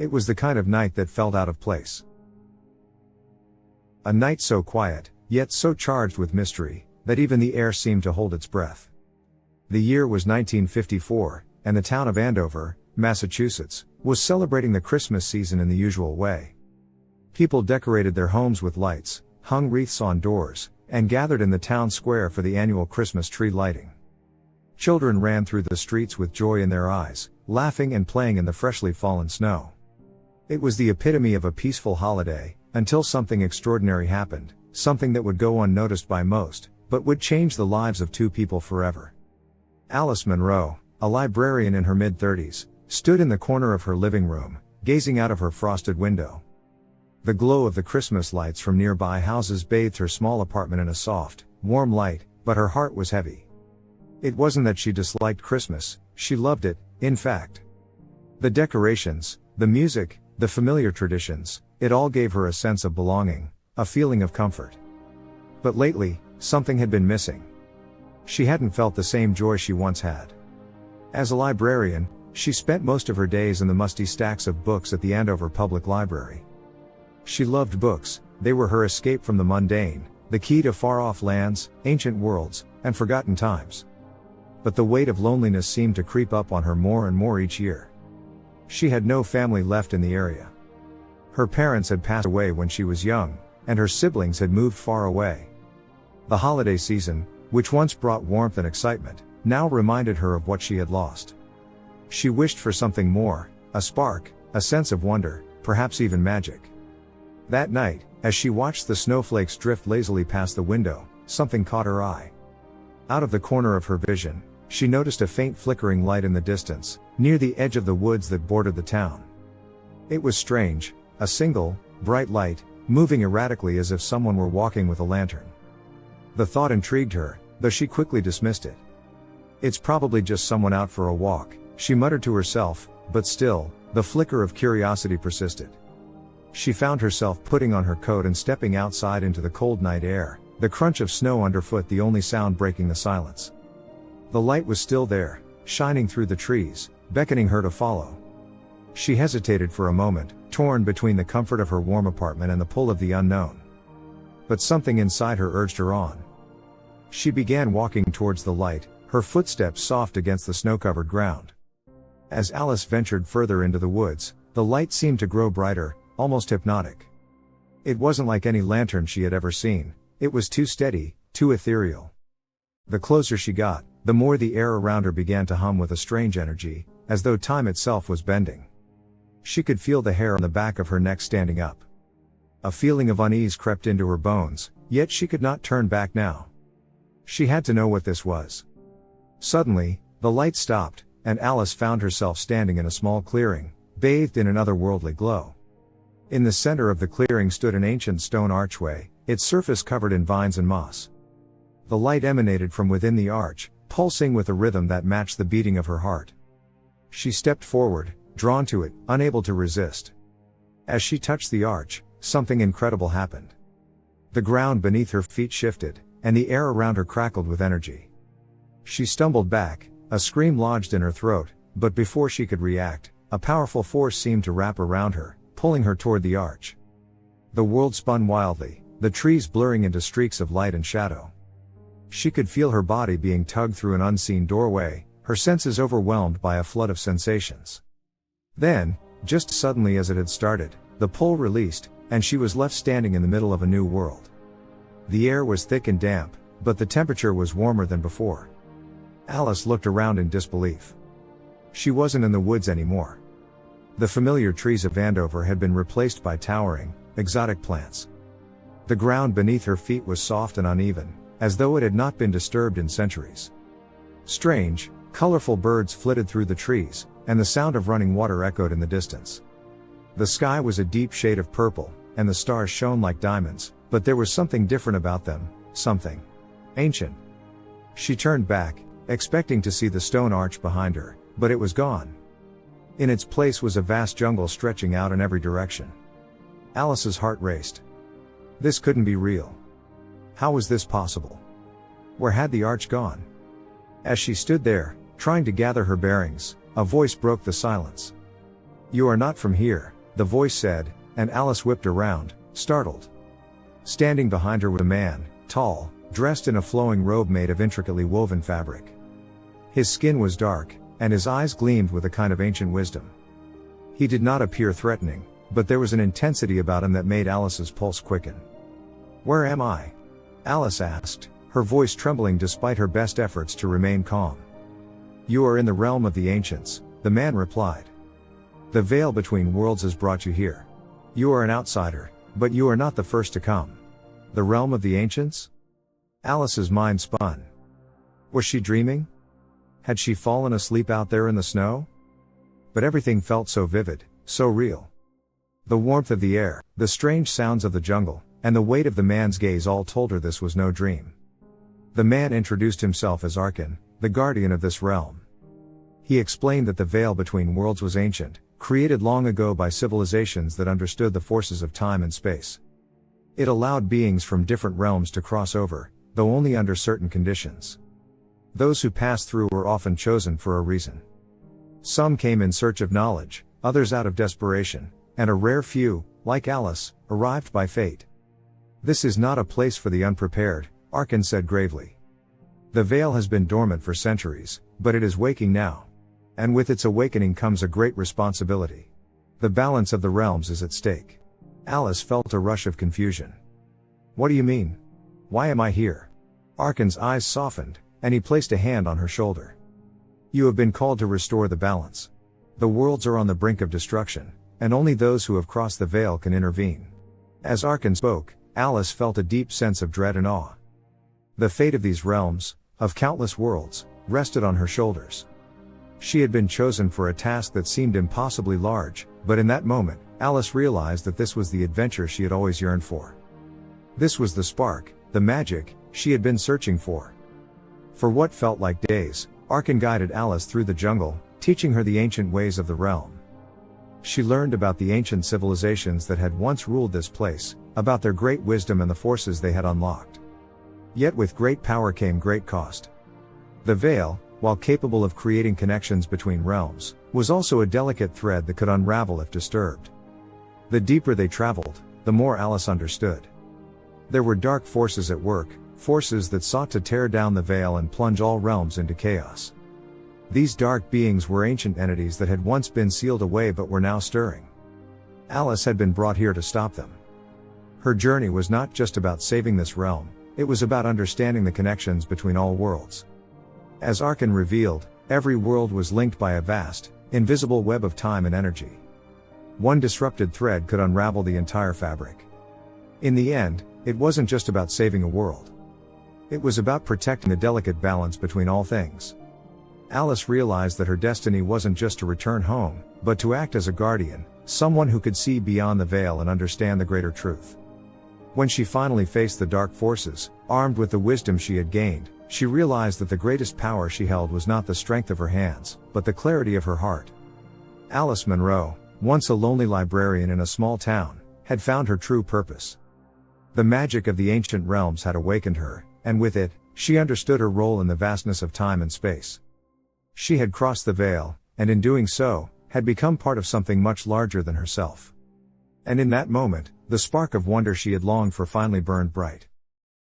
It was the kind of night that felt out of place. A night so quiet, yet so charged with mystery, that even the air seemed to hold its breath. The year was 1954, and the town of Andover, Massachusetts, was celebrating the Christmas season in the usual way. People decorated their homes with lights, hung wreaths on doors, and gathered in the town square for the annual Christmas tree lighting. Children ran through the streets with joy in their eyes, laughing and playing in the freshly fallen snow. It was the epitome of a peaceful holiday, until something extraordinary happened, something that would go unnoticed by most, but would change the lives of two people forever. Alice Monroe, a librarian in her mid-30s, stood in the corner of her living room, gazing out of her frosted window. The glow of the Christmas lights from nearby houses bathed her small apartment in a soft, warm light, but her heart was heavy. It wasn't that she disliked Christmas, she loved it, in fact. The decorations, the music, the familiar traditions, it all gave her a sense of belonging, a feeling of comfort. But lately, something had been missing. She hadn't felt the same joy she once had. As a librarian, she spent most of her days in the musty stacks of books at the Andover Public Library. She loved books, they were her escape from the mundane, the key to far-off lands, ancient worlds, and forgotten times. But the weight of loneliness seemed to creep up on her more and more each year. She had no family left in the area. Her parents had passed away when she was young, and her siblings had moved far away. The holiday season, which once brought warmth and excitement, now reminded her of what she had lost. She wished for something more, a spark, a sense of wonder, perhaps even magic. That night, as she watched the snowflakes drift lazily past the window, something caught her eye. Out of the corner of her vision, she noticed a faint flickering light in the distance, near the edge of the woods that bordered the town. It was strange, a single, bright light, moving erratically as if someone were walking with a lantern. The thought intrigued her, though she quickly dismissed it. It's probably just someone out for a walk, she muttered to herself, but still, the flicker of curiosity persisted. She found herself putting on her coat and stepping outside into the cold night air, the crunch of snow underfoot the only sound breaking the silence. The light was still there, shining through the trees, beckoning her to follow. She hesitated for a moment, torn between the comfort of her warm apartment and the pull of the unknown. But something inside her urged her on. She began walking towards the light, her footsteps soft against the snow-covered ground. As Alice ventured further into the woods, the light seemed to grow brighter, almost hypnotic. It wasn't like any lantern she had ever seen, it was too steady, too ethereal. The closer she got, the more the air around her began to hum with a strange energy, as though time itself was bending. She could feel the hair on the back of her neck standing up. A feeling of unease crept into her bones, yet she could not turn back now. She had to know what this was. Suddenly, the light stopped, and Alice found herself standing in a small clearing, bathed in an otherworldly glow. In the center of the clearing stood an ancient stone archway, its surface covered in vines and moss. The light emanated from within the arch, pulsing with a rhythm that matched the beating of her heart. She stepped forward, drawn to it, unable to resist. As she touched the arch, something incredible happened. The ground beneath her feet shifted, and the air around her crackled with energy. She stumbled back, a scream lodged in her throat, but before she could react, a powerful force seemed to wrap around her, pulling her toward the arch. The world spun wildly, the trees blurring into streaks of light and shadow. She could feel her body being tugged through an unseen doorway, her senses overwhelmed by a flood of sensations. Then, just suddenly as it had started, the pull released, and she was left standing in the middle of a new world. The air was thick and damp, but the temperature was warmer than before. Alice looked around in disbelief. She wasn't in the woods anymore. The familiar trees of Andover had been replaced by towering, exotic plants. The ground beneath her feet was soft and uneven, as though it had not been disturbed in centuries. Strange, colorful birds flitted through the trees, and the sound of running water echoed in the distance. The sky was a deep shade of purple, and the stars shone like diamonds, but there was something different about them, something ancient. She turned back, expecting to see the stone arch behind her, but it was gone. In its place was a vast jungle stretching out in every direction. Alice's heart raced. This couldn't be real. How was this possible? Where had the arch gone? As she stood there, trying to gather her bearings, a voice broke the silence. "You are not from here," the voice said, and Alice whipped around, startled. Standing behind her was a man, tall, dressed in a flowing robe made of intricately woven fabric. His skin was dark, and his eyes gleamed with a kind of ancient wisdom. He did not appear threatening, but there was an intensity about him that made Alice's pulse quicken. "Where am I?" Alice asked, her voice trembling despite her best efforts to remain calm. "You are in the realm of the ancients," the man replied. "The veil between worlds has brought you here. You are an outsider, but you are not the first to come." The realm of the ancients? Alice's mind spun. Was she dreaming? Had she fallen asleep out there in the snow? But everything felt so vivid, so real. The warmth of the air, the strange sounds of the jungle, and the weight of the man's gaze all told her this was no dream. The man introduced himself as Awaken, the guardian of this realm. He explained that the veil between worlds was ancient, created long ago by civilizations that understood the forces of time and space. It allowed beings from different realms to cross over, though only under certain conditions. Those who passed through were often chosen for a reason. Some came in search of knowledge, others out of desperation, and a rare few, like Alice, arrived by fate. "This is not a place for the unprepared," Awaken said gravely. "The veil has been dormant for centuries, but it is waking now. And with its awakening comes a great responsibility. The balance of the realms is at stake." Alice felt a rush of confusion. "What do you mean? Why am I here?" Awaken's eyes softened, and he placed a hand on her shoulder. "You have been called to restore the balance. The worlds are on the brink of destruction, and only those who have crossed the veil can intervene." As Awaken spoke, Alice felt a deep sense of dread and awe. The fate of these realms, of countless worlds, rested on her shoulders. She had been chosen for a task that seemed impossibly large, but in that moment, Alice realized that this was the adventure she had always yearned for. This was the spark, the magic, she had been searching for. For what felt like days, Awaken guided Alice through the jungle, teaching her the ancient ways of the realm. She learned about the ancient civilizations that had once ruled this place, about their great wisdom and the forces they had unlocked. Yet with great power came great cost. The veil, while capable of creating connections between realms, was also a delicate thread that could unravel if disturbed. The deeper they traveled, the more Alice understood. There were dark forces at work, forces that sought to tear down the veil and plunge all realms into chaos. These dark beings were ancient entities that had once been sealed away but were now stirring. Alice had been brought here to stop them. Her journey was not just about saving this realm, it was about understanding the connections between all worlds. As Awaken revealed, every world was linked by a vast, invisible web of time and energy. One disrupted thread could unravel the entire fabric. In the end, it wasn't just about saving a world. It was about protecting the delicate balance between all things. Alice realized that her destiny wasn't just to return home, but to act as a guardian, someone who could see beyond the veil and understand the greater truth. When she finally faced the dark forces, armed with the wisdom she had gained, she realized that the greatest power she held was not the strength of her hands, but the clarity of her heart. Alice Monroe, once a lonely librarian in a small town, had found her true purpose. The magic of the ancient realms had awakened her, and with it, she understood her role in the vastness of time and space. She had crossed the veil, and in doing so, had become part of something much larger than herself. And in that moment, the spark of wonder she had longed for finally burned bright.